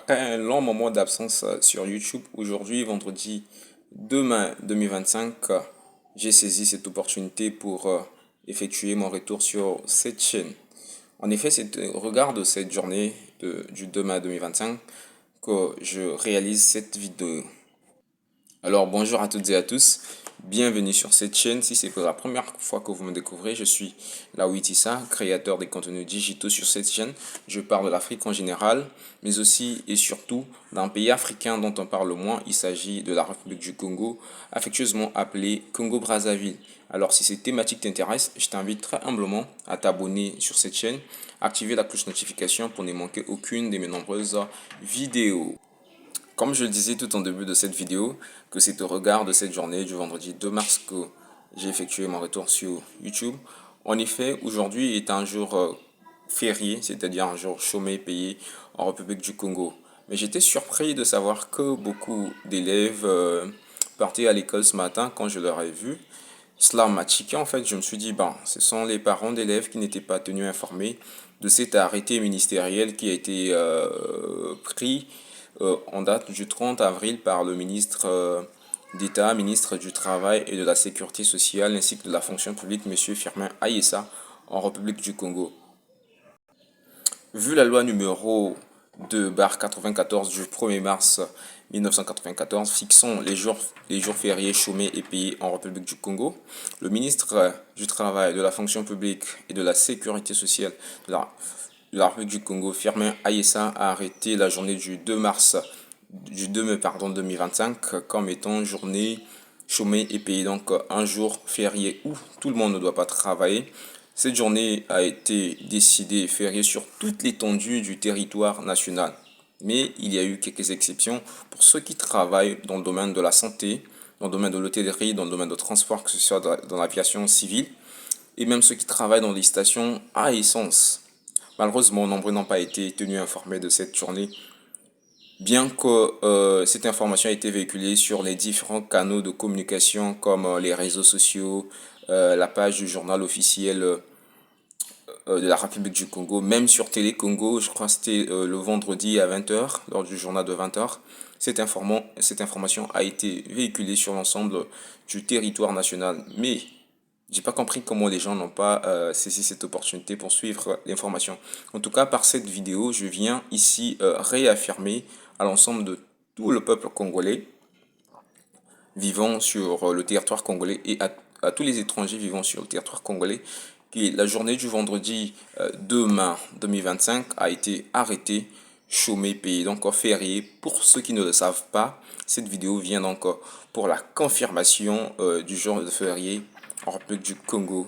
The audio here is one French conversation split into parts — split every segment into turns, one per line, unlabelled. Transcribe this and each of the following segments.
Après un long moment d'absence sur YouTube, aujourd'hui, vendredi 2 mai 2025, j'ai saisi cette opportunité pour effectuer mon retour sur cette chaîne. En effet, c'est au regard de cette journée du 2 mai 2025 que je réalise cette vidéo. Alors bonjour à toutes et à tous, bienvenue sur cette chaîne. Si c'est pour la première fois que vous me découvrez, je suis Lawitissa, créateur des contenus digitaux sur cette chaîne. Je parle de l'Afrique en général, mais aussi et surtout d'un pays africain dont on parle moins. Il s'agit de la République du Congo, affectueusement appelée Congo-Brazzaville. Alors si ces thématiques t'intéressent, je t'invite très humblement à t'abonner sur cette chaîne, activer la cloche notification pour ne manquer aucune de mes nombreuses vidéos. Comme je le disais tout en début de cette vidéo, que c'est au regard de cette journée du vendredi 2 mars que j'ai effectué mon retour sur YouTube. En effet, aujourd'hui est un jour férié, c'est-à-dire un jour chômé payé en République du Congo. Mais j'étais surpris de savoir que beaucoup d'élèves partaient à l'école ce matin quand je leur ai vu. Cela m'a tiqué en fait, je me suis dit, ben, ce sont les parents d'élèves qui n'étaient pas tenus informés de cet arrêté ministériel qui a été pris en date du 30 avril par le ministre d'État, ministre du Travail et de la Sécurité sociale ainsi que de la fonction publique, M. Firmin Aïessa, en République du Congo. Vu la loi numéro 2/94 du 1er mars 1994 fixant les jours fériés chômés et payés en République du Congo, le ministre du Travail, de la fonction publique et de la Sécurité sociale de la République du Congo, Firmin Aïessa, a arrêté la journée du 2 mai 2025 comme étant journée chômée et payée, donc un jour férié où tout le monde ne doit pas travailler. Cette journée a été décidée fériée sur toute l'étendue du territoire national. Mais il y a eu quelques exceptions pour ceux qui travaillent dans le domaine de la santé, dans le domaine de l'hôtellerie, dans le domaine de transport, que ce soit dans l'aviation civile, et même ceux qui travaillent dans les stations à essence. Malheureusement, nombreux n'ont pas été tenus informés de cette journée, bien que cette information a été véhiculée sur les différents canaux de communication comme les réseaux sociaux, la page du journal officiel de la République du Congo, même sur Télé Congo, je crois que c'était le vendredi à 20 h, lors du journal de 20 h. Cette information a été véhiculée sur l'ensemble du territoire national. Mais j'ai pas compris comment les gens n'ont pas saisi cette opportunité pour suivre l'information. En tout cas, par cette vidéo, je viens ici réaffirmer à l'ensemble de tout le peuple congolais vivant sur le territoire congolais et à tous les étrangers vivant sur le territoire congolais que la journée du vendredi 2 mai 2025 a été arrêtée, chômée, payée, donc férié. Pour ceux qui ne le savent pas, cette vidéo vient donc pour la confirmation du jour de férié en République du Congo.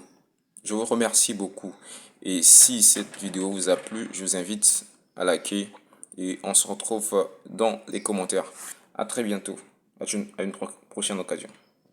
Je vous remercie beaucoup. Et si cette vidéo vous a plu, je vous invite à liker et on se retrouve dans les commentaires. À très bientôt, à une prochaine occasion.